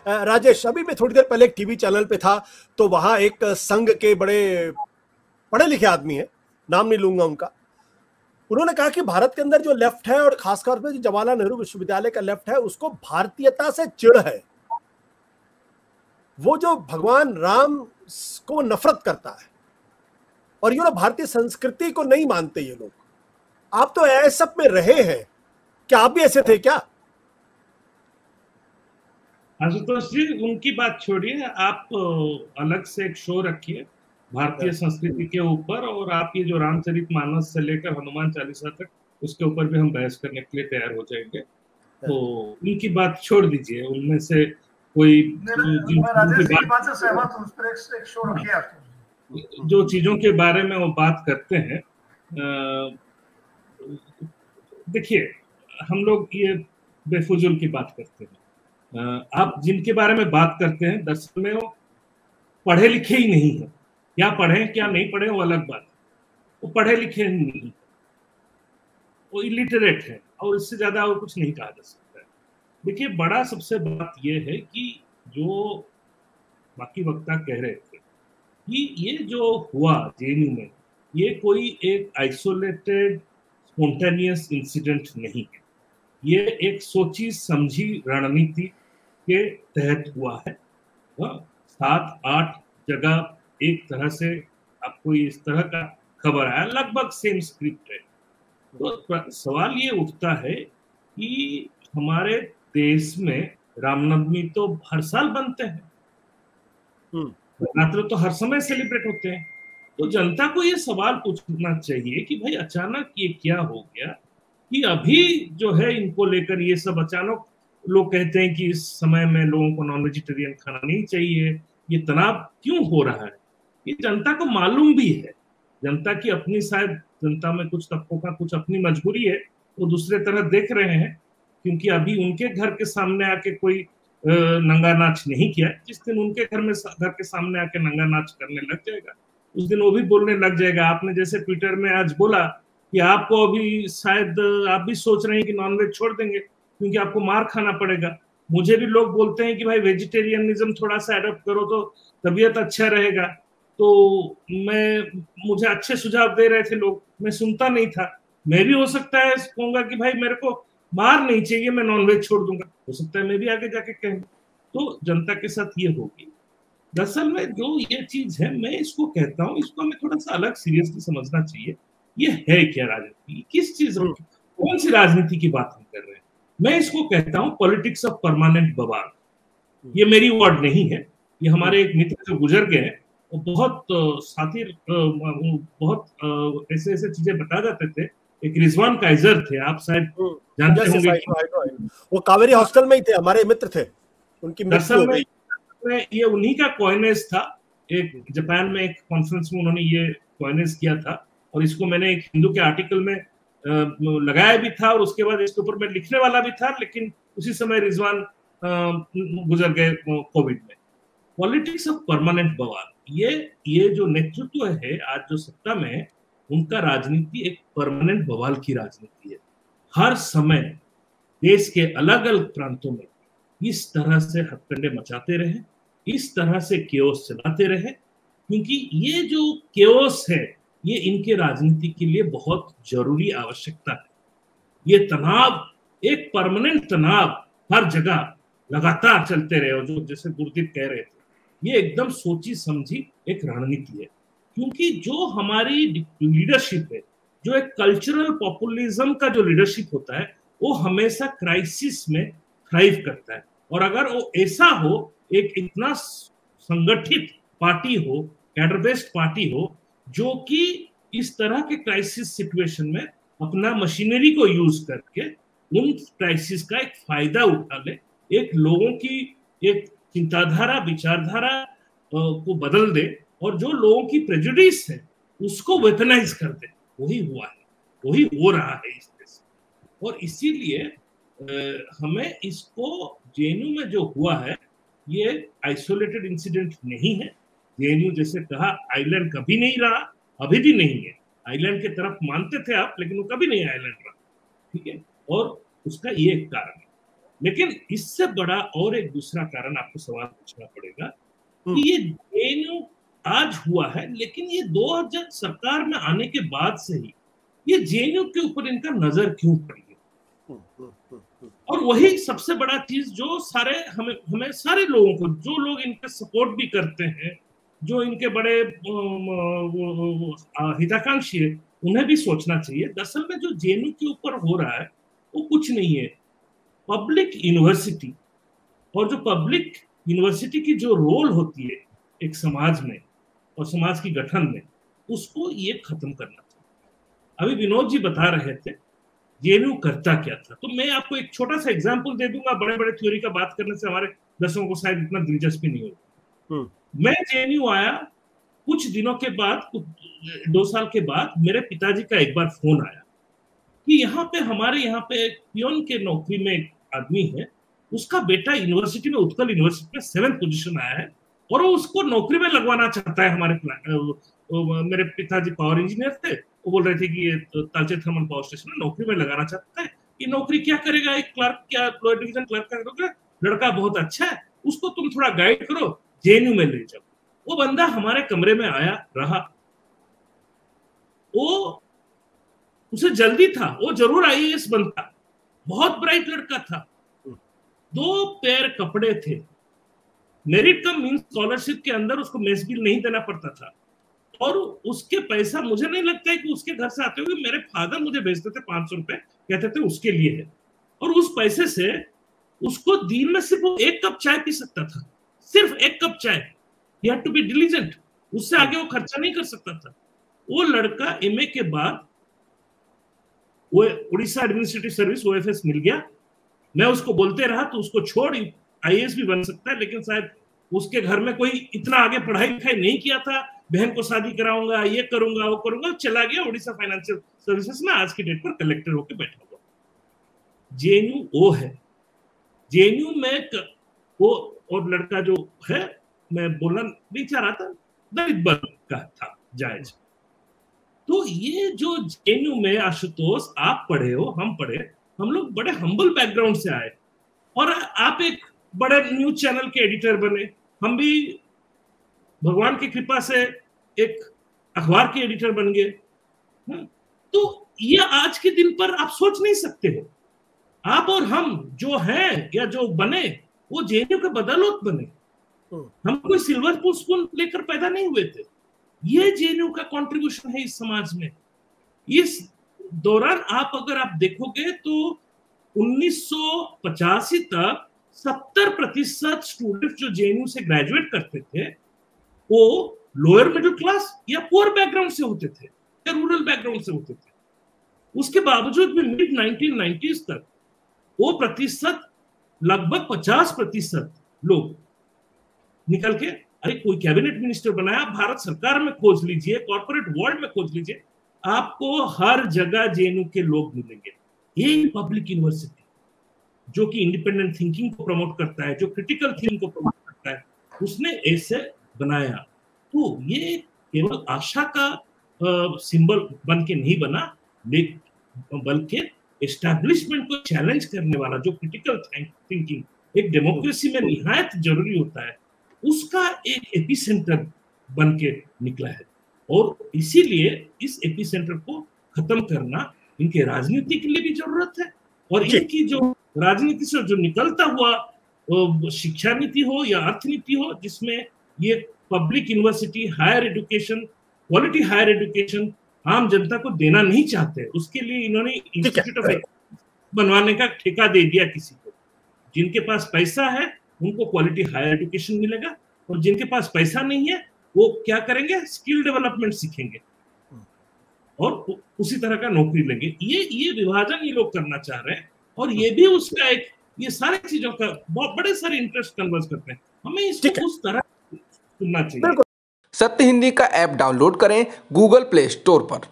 राजेश, अभी मैं थोड़ी देर पहले एक टीवी चैनल पे था, तो वहां एक संघ के बड़े पढ़े लिखे आदमी है, नाम नहीं लूंगा उनका, उन्होंने कहा कि भारत के अंदर जो लेफ्ट है और खासतौर पे जो जवाहरलाल नेहरू विश्वविद्यालय का लेफ्ट है, उसको भारतीयता से चिढ़ है। वो जो भगवान राम को नफरत करता है और ये भारतीय संस्कृति को नहीं मानते ये लोग। आप तो ऐसे सब में रहे हैं, क्या आप भी ऐसे थे क्या? आशुतोष जी, उनकी बात छोड़िए, आप अलग से एक शो रखिए भारतीय संस्कृति के ऊपर, और आप ये जो रामचरितमानस से लेकर हनुमान चालीसा तक, उसके ऊपर भी हम बहस करने के लिए तैयार हो जाएंगे। तो उनकी बात छोड़ दीजिए, उनमें से कोई जो चीजों के बारे में वो बात करते हैं, देखिए हम लोग ये बेफुजुल की बात करते हैं। आप जिनके बारे में बात करते हैं दरअसल में वो पढ़े लिखे ही नहीं है। क्या पढ़े क्या नहीं पढ़े वो अलग बात है, वो पढ़े लिखे ही नहीं, वो इलिटरेट है, और इससे ज्यादा और कुछ नहीं कहा जा सकता है। देखिए, बड़ा सबसे बात ये है कि जो बाकी वक्ता कह रहे थे कि ये जो हुआ जेएनयू में, ये कोई एक आइसोलेटेड स्पॉन्टेनियस इंसिडेंट नहीं है, ये एक सोची समझी रणनीति के तहत हुआ है। 7-8 जगह एक तरह से आपको इस तरह का खबर आया, लगभग सेम स्क्रिप्ट है। तो सवाल ये उठता है कि हमारे देश में रामनवमी तो हर साल बनते हैं, नवरात्र तो हर समय सेलिब्रेट होते हैं, तो जनता को ये सवाल पूछना चाहिए कि भाई अचानक ये क्या हो गया कि अभी जो है इनको लेकर ये सब अचानक लोग कहते हैं कि इस समय में लोगों को नॉन वेजिटेरियन खाना नहीं चाहिए, ये तनाव क्यों हो रहा है? ये जनता को मालूम भी है, जनता की अपनी, शायद जनता में कुछ तबकों का कुछ अपनी मजबूरी है, वो दूसरे तरह देख रहे हैं, क्योंकि अभी उनके घर के सामने आके कोई नंगा नाच नहीं किया। जिस दिन उनके घर के सामने आके नंगा नाच करने लग जाएगा, उस दिन वो भी बोलने लग जाएगा। आपने जैसे ट्विटर में आज बोला कि आपको अभी शायद आप भी सोच रहे हैं कि नॉनवेज छोड़ देंगे क्योंकि आपको मार खाना पड़ेगा। मुझे भी लोग बोलते हैं कि भाई वेजिटेरियनिज्म थोड़ा सा एडॉप्ट करो तो तबीयत अच्छा रहेगा, तो मुझे अच्छे सुझाव दे रहे थे लोग, मैं सुनता नहीं था। मैं भी हो सकता है कहूंगा कि भाई मेरे को मार नहीं चाहिए, मैं नॉनवेज छोड़ दूंगा, हो सकता है मैं भी आगे जाके कहूँ। तो जनता के साथ ये होगी। दरअसल में जो ये चीज है, मैं इसको कहता हूँ, इसको हमें थोड़ा सा अलग सीरियसली समझना चाहिए। ये है क्या राजनीति? किस चीज, कौन सी राजनीति की बात हम कर रहे हैं? मैं इसको कहता हूँ पॉलिटिक्स ऑफ परमानेंट बवाल। ये मेरी वर्ड नहीं है, ये हमारे एक मित्र जो गुजर गए हैं, वो बहुत साथी, बहुत ऐसे ऐसे चीजें बता जाते थे। एक रिजवान काइजर थे, आप शायद जानते होंगे, वो कावेरी हॉस्टल में ही थे, हमारे मित्र थे, उनकी मृत्यु हो गई। ये उन्हीं का कॉइनेज था, एक जापान में एक कॉन्फ्रेंस में उन्होंने ये कॉइनेज किया था, और इसको मैंने एक हिंदू के आर्टिकल में लगाया भी था, और उसके बाद इसके ऊपर मैं लिखने वाला भी था, लेकिन उसी समय रिजवान गुजर गए कोविड में। पॉलिटिक्स ऑफ परमानेंट बवाल, ये जो नेतृत्व है आज जो सत्ता में है, उनका राजनीति एक परमानेंट बवाल की राजनीति है। हर समय देश के अलग अलग प्रांतों में इस तरह से हथकंडे मचाते रहे, इस तरह से केओस चलाते रहे, क्योंकि ये जो केओस है ये इनके राजनीति के लिए बहुत जरूरी आवश्यकता है। ये तनाव, एक परमानेंट तनाव हर जगह लगातार चलते रहे, और जो जैसे गुरदीप कह रहे थे, ये एकदम सोची समझी एक रणनीति है। क्योंकि जो हमारी लीडरशिप है, जो एक कल्चरल पॉपुलिज्म का जो लीडरशिप होता है, वो हमेशा क्राइसिस में थ्राइव करता है। और अगर वो ऐसा हो, एक इतना संगठित पार्टी हो, कैडर बेस्ड पार्टी हो, जो कि इस तरह के क्राइसिस सिचुएशन में अपना मशीनरी को यूज करके उन क्राइसिस का एक फायदा उठा ले, एक लोगों की एक चिंताधारा, विचारधारा को बदल दे, और जो लोगों की प्रेजुडिस है उसको वेपनाइज कर दे, वही हुआ है, वही हो रहा है इस देश। और इसीलिए हमें इसको, जेएनयू में जो हुआ है ये आइसोलेटेड इंसिडेंट नहीं है। जेएनयू जैसे कहा, आइलैंड कभी नहीं रहा, अभी भी नहीं है। आइलैंड के तरफ मानते थे आप, लेकिन वो कभी नहीं आइलैंड रहा, ठीक है। और उसका ये एक कारण है, लेकिन इससे बड़ा और एक दूसरा कारण आपको सवाल पूछना पड़ेगा कि ये जेएनयू आज हुआ है, लेकिन ये 2000 सरकार में आने के बाद से ही ये जेएनयू के ऊपर इनका नजर क्यों पड़ी है? और वही सबसे बड़ा चीज जो सारे हमें सारे लोगों को, जो लोग इनके सपोर्ट भी करते हैं, जो इनके बड़े हिताकांक्षी है, उन्हें भी सोचना चाहिए। दरअसल में जो जेएनयू के ऊपर हो रहा है वो कुछ नहीं है, पब्लिक यूनिवर्सिटी और जो पब्लिक यूनिवर्सिटी की जो रोल होती है एक समाज में और समाज की गठन में, उसको ये खत्म करना चाहिए। अभी विनोद जी बता रहे थे जेएनयू करता क्या था, तो मैं आपको एक छोटा सा एग्जांपल दे दूंगा। बड़े बड़े थ्योरी का बात करने से हमारे दर्शकों को शायद इतना दिलचस्पी नहीं होगी। मैं जेएनयू आया कुछ दिनों के बाद, 2 साल के बाद मेरे पिताजी का एक बार फोन आया कि यहाँ पे हमारे यहाँ पे एक पियोन के नौकरी में एक आदमी है, उसका बेटा यूनिवर्सिटी में, उत्कल यूनिवर्सिटी में 7th पोजीशन आया है और वो उसको नौकरी में लगवाना चाहता है। मेरे पिताजी पावर इंजीनियर थे, वो बोल रहे थे कि ये तालचे थर्मल पावर स्टेशन में नौकरी में लगाना चाहता है। ये नौकरी क्या करेगा, एक क्लर्क, क्या लोअर डिवीजन क्लर्क का करोगे, लड़का बहुत अच्छा है, उसको तुम थोड़ा गाइड करो, जेएनयू में ले जाओ। वो बंदा हमारे कमरे में आया रहा, वो उसे जल्दी था, वो जरूर आईएएस बनता, बहुत ब्राइट लड़का था, 2 पेयर कपड़े थे, मेरिट कम मींस स्कॉलरशिप के अंदर उसको मेस बिल नहीं देना पड़ता था, और उसके पैसा मुझे नहीं लगता है कि उसके घर से आते हुए, मेरे फादर मुझे भेजते थे 500 रुपए, कहते थे उसके लिए है, और उस पैसे से उसको दिन में सिर्फ 1 कप चाय पी सकता था, सिर्फ 1 कप चाय। He had to be diligent, उससे आगे वो खर्चा नहीं कर सकता था। वो लड़का एमए के बाद वो उड़ीसा एडमिनिस्ट्रेटिव सर्विस ओएफएस मिल गया। मैं उसको बोलते रहा तो उसको छोड़, आईएएस भी बन सकता है, लेकिन शायद उसके घर में कोई इतना आगे पढ़ाई लिखाई नहीं किया था, बहन को शादी कराऊंगा, ये करूंगा, वो करूंगा, चला गया उड़ीसा फाइनेंशियल सर्विसेज में, आज की डेट पर कलेक्टर होकर बैठा हुआ। जेएनयू वो है, जेएनयू में वो, और लड़का जो है, मैं बोलना नहीं चाह रहा था, दलित वर्ग का था, जायज। तो ये जो जेएनयू में, आशुतोष आप पढ़े हो, हम पढ़े, हम लोग बड़े हम्बल बैकग्राउंड से आए, और आप एक बड़े न्यूज चैनल के एडिटर बने, हम भी भगवान की कृपा से एक अखबार के एडिटर बन गए। तो ये आज के दिन पर आप सोच नहीं सकते हो, आप और हम जो हैं या जो बने वो जेएनयू के बदौलत बने। हम कोई सिल्वर स्पून लेकर पैदा नहीं हुए थे, ये जेएनयू का कंट्रीब्यूशन है इस समाज में। इस दौरान आप अगर आप देखोगे तो 1985 तक 70% स्टूडेंट जो जेएनयू से ग्रेजुएट करते थे वो लोअर मिडिल क्लास या पुअर बैकग्राउंड से होते थे या रूरल बैकग्राउंड से होते थे। उसके बावजूद भी मिड 1990s तक वो प्रतिशत लगभग 50% लोग निकल के, अरे कोई कैबिनेट मिनिस्टर बनाया, भारत सरकार में खोज लीजिए, कॉर्पोरेट वर्ल्ड में खोज लीजिए, आपको हर जगह जेएनयू के लोग मिलेंगे। ये पब्लिक यूनिवर्सिटी जो कि इंडिपेंडेंट थिंकिंग को प्रमोट करता है, जो क्रिटिकल थिंकिंग को प्रमोट करता है, उसने ऐसे बनाया। तो ये केवल आशा का सिंबल बन के नहीं बना, बल्कि एस्टैब्लिशमेंट को चैलेंज करने वाला जो क्रिटिकल थिंकिंग एक डेमोक्रेसी में निहायत जरूरी होता है, उसका एक एपिसेंटर बन के निकला है। और इसीलिए इस एपिसेंटर को खत्म करना इनके राजनीति के लिए भी जरूरत है, और इनकी जो राजनीति से जो निकलता हुआ शिक्षा नीति हो या अर्थनीति हो, जिसमें ये public university, higher education, quality higher education आम जनता को देना नहीं चाहते, उसके लिए इन्होंने इंस्टीट्यूट ऑफ बनवाने का ठेका दे दिया किसी को। जिनके पास पैसा है उनको क्वालिटी हायर एजुकेशन मिलेगा, और जिनके पास पैसा नहीं है वो क्या करेंगे, स्किल डेवलपमेंट सीखेंगे और उसी तरह का नौकरी लेंगे। ये विभाजन ये लोग करना चाह रहे हैं, और ये भी उसका एक, ये सारी चीजों का बहुत बड़े सारे इंटरेस्ट कन्वर्ज करते हैं। हमें इसको उस तरह सुनना चाहिए। सत्य हिंदी का ऐप डाउनलोड करें गूगल प्ले स्टोर पर।